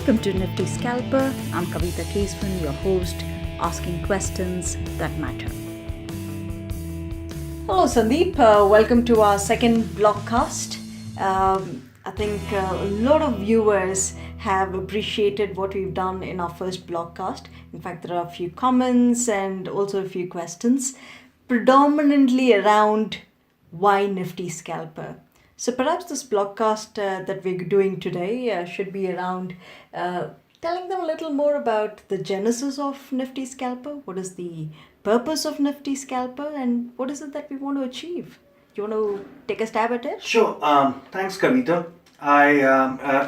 Welcome to Nifty Scalper. I'm Kavita Keswan, your host, asking questions that matter. Hello Sandeep, welcome to our second BLOGCAST. I think a lot of viewers have appreciated what we've done in our first BLOGCAST. In fact, there are a few comments and also a few questions, predominantly around why Nifty Scalper. So perhaps this BLOGCAST that we're doing today should be around telling them a little more about the genesis of Nifty Scalper. What is the purpose of Nifty Scalper and what is it that we want to achieve? You want to take a stab at it? Sure. Thanks, Kavita.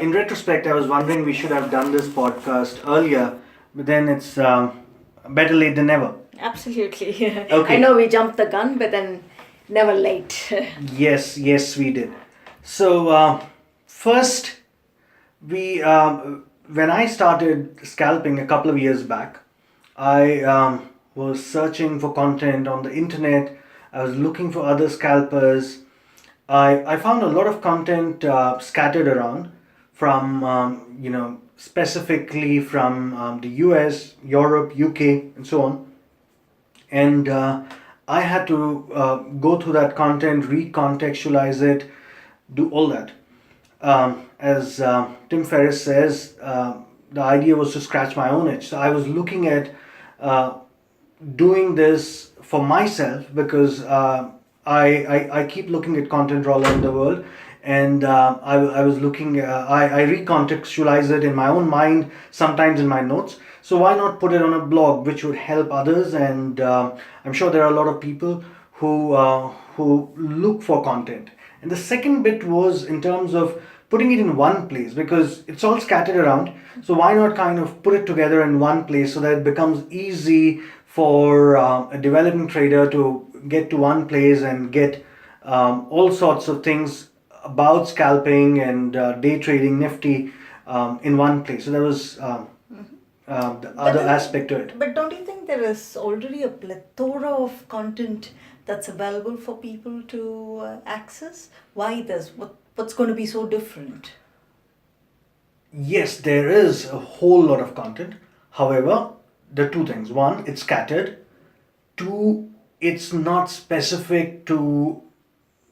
In retrospect, I was wondering we should have done this podcast earlier, but then it's better late than never. Absolutely. Okay. I know we jumped the gun, but then never late. Yes, we did. So first, when I started scalping a couple of years back, I was searching for content on the internet. I was looking for other scalpers. I found a lot of content scattered around from, specifically from the US, Europe, UK, and so on. And I had to go through that content, recontextualize it, do all that. As Tim Ferriss says, the idea was to scratch my own itch. So I was looking at doing this for myself because I keep looking at content all over the world, and I was looking. I recontextualize it in my own mind, sometimes in my notes. So why not put it on a blog, which would help others? And I'm sure there are a lot of people who look for content. And the second bit was in terms of putting it in one place, because it's all scattered around. So why not kind of put it together in one place so that it becomes easy for a developing trader to get to one place and get all sorts of things about scalping and day trading Nifty in one place. So there was the other aspect to it. But don't you think there is already a plethora of content that's available for people to access? Why this? What's going to be so different? Yes, there is a whole lot of content. However, there are two things. One, it's scattered. Two, it's not specific to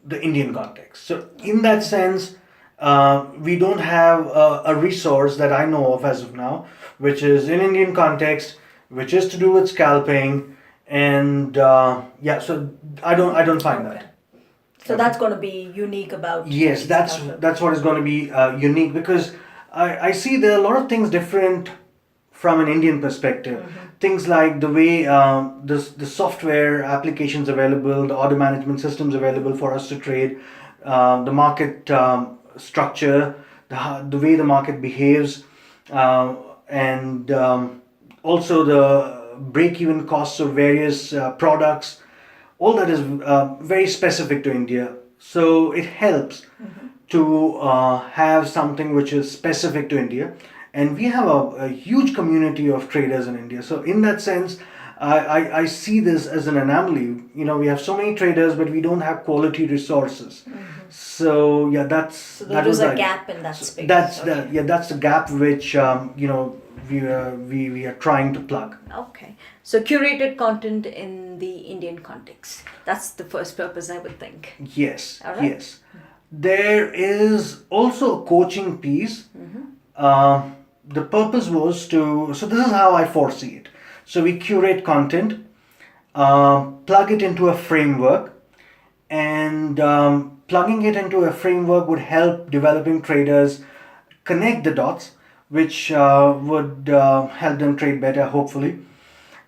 the Indian context. So in that sense, we don't have a resource that I know of as of now, which is in Indian context, which is to do with scalping, and so I don't find that. So that's going to be unique about. Yes, that's what is going to be unique, because I see there are a lot of things different from an Indian perspective. Mm-hmm. Things like the way the software applications available, the order management systems available for us to trade, the market structure, the way the market behaves, and also the break-even costs of various products. All that is very specific to India. So it helps to have something which is specific to India. And we have a huge community of traders in India. So in that sense, I see this as an anomaly. We have so many traders, but we don't have quality resources. So there is a gap in that space. That's the gap which we are trying to plug. Okay. So curated content in the Indian context. That's the first purpose, I would think. Yes. All right. Yes. There is also a coaching piece. The purpose was so this is how I foresee it. So we curate content, plug it into a framework, and plugging it into a framework would help developing traders connect the dots, which would help them trade better, hopefully.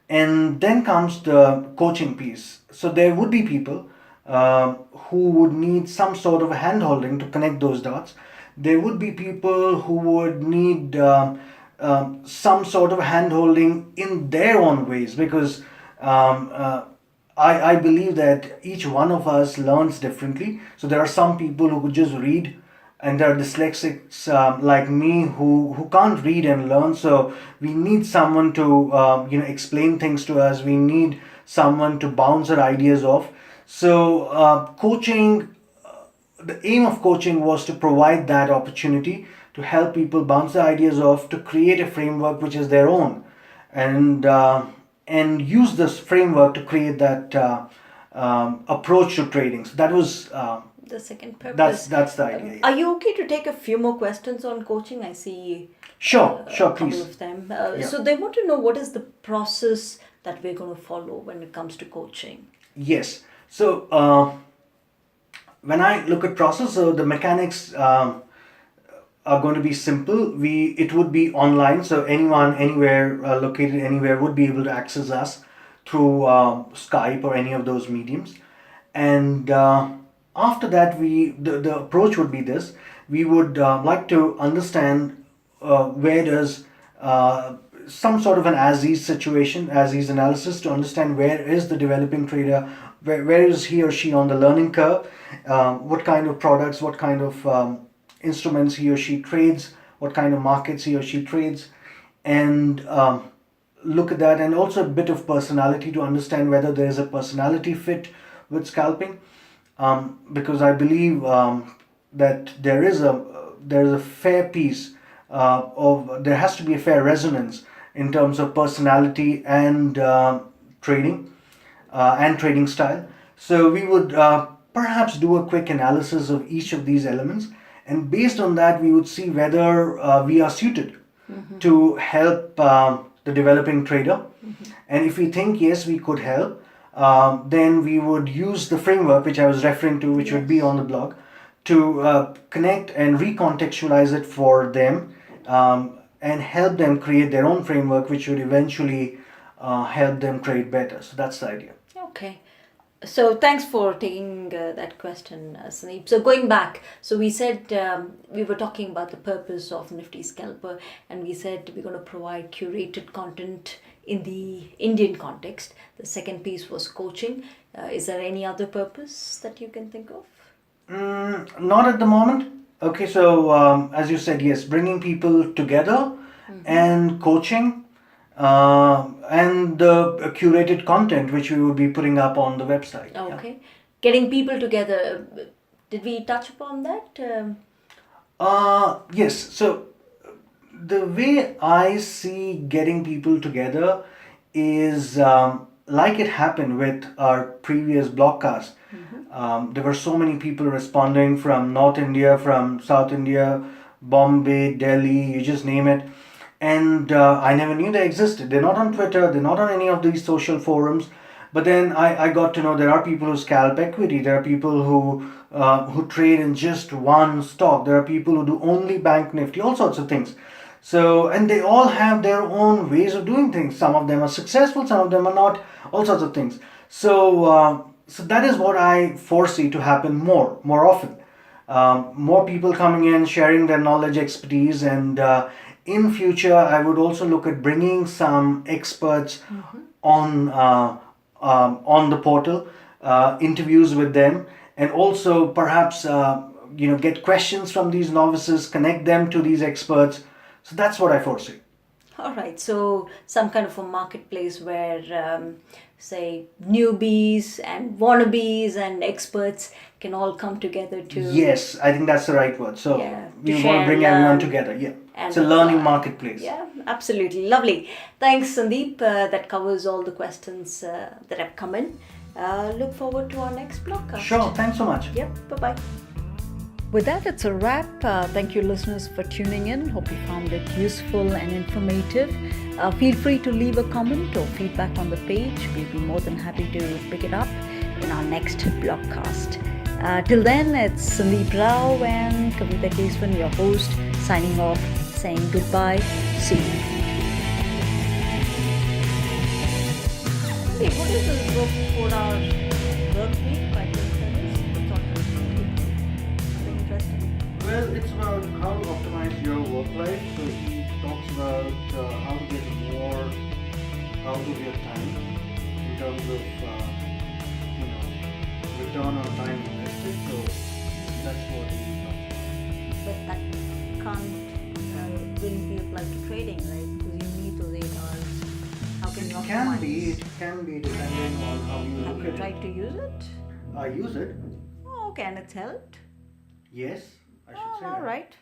And then comes the coaching piece. So there would be people who would need some sort of hand-holding to connect those dots. There would be people who would need some sort of hand-holding in their own ways, because I believe that each one of us learns differently. So there are some people who could just read, and there are dyslexics like me who can't read and learn. So we need someone to explain things to us. We need someone to bounce our ideas off. So coaching, the aim of coaching was to provide that opportunity to help people bounce the ideas off, to create a framework which is their own, and use this framework to create that approach to trading. So that was The second purpose. that's the idea. Are you okay to take a few more questions on coaching? I see Sure, a sure, couple please. of them. Yeah. So they want to know what is the process that we're going to follow when it comes to coaching. Yes. So when I look at process, so the mechanics are going to be simple. It would be online, so anyone, anywhere, located anywhere, would be able to access us through Skype or any of those mediums. And after that, the approach would be this: we would like to understand where does some sort of an as-is situation, as-is analysis, to understand where is the developing trader, where is he or she on the learning curve, what kind of products, what kind of instruments he or she trades, what kind of markets he or she trades, and look at that, and also a bit of personality to understand whether there is a personality fit with scalping, because I believe that there is a fair piece there has to be a fair resonance in terms of personality and trading style. So we would perhaps do a quick analysis of each of these elements, and based on that, we would see whether we are suited to help the developing trader. And if we think yes, we could help, then we would use the framework which I was referring to, which would be on the blog, to connect and recontextualize it for them, and help them create their own framework, which would eventually help them trade better. So that's the idea. Okay. So thanks for taking that question, Sandeep. So going back, so we said we were talking about the purpose of NiftyScalper, and we said we're going to provide curated content in the Indian context. The second piece was coaching. Is there any other purpose that you can think of? Not at the moment. Okay, so as you said, yes, bringing people together and coaching, and the curated content which we will be putting up on the website. Okay. Getting people together. Did we touch upon that? Yes, so the way I see getting people together is like it happened with our previous blogcast. There were so many people responding from North India, from South India, Bombay, Delhi, you just name it. And I never knew they existed. They're not on Twitter, they're not on any of these social forums. But then I got to know there are people who scalp equity, there are people who trade in just one stock, there are people who do only bank Nifty, all sorts of things. So, and they all have their own ways of doing things. Some of them are successful, some of them are not, all sorts of things. So, so that is what I foresee to happen more often. More people coming in, sharing their knowledge, expertise, and in future, I would also look at bringing some experts on the portal, interviews with them, and also perhaps get questions from these novices, connect them to these experts. So that's what I foresee. All right. So some kind of a marketplace where, say, newbies and wannabes and experts can all come together to. Yes, I think that's the right word. So we want to bring everyone together. Yeah, it's a learning marketplace. Yeah, absolutely. Lovely. Thanks, Sandeep. That covers all the questions that have come in. Look forward to our next blogcast. Sure. Thanks so much. Yep. Bye-bye. With that, it's a wrap. Thank you, listeners, for tuning in. Hope you found it useful and informative. Feel free to leave a comment or feedback on the page. We'll be more than happy to pick it up in our next blogcast. Till then, it's Sandeep Rao and Kavita Keswan, your host, signing off, saying goodbye. See you. Hey, what is this book, 4-hour work week by Tim Ferriss? It's on Nothing interesting. Well, it's about how to optimize your work life. So he talks about how to get more out of your time in terms of return on time invested. So that's what he talks about. But that can't really be applied to trading, right? Because you need those 8 hours. How can you optimize? It can be depending on how you Have look you at tried it. to use it? I use it. Oh, okay, and it's helped? Yes, I should say All that. right.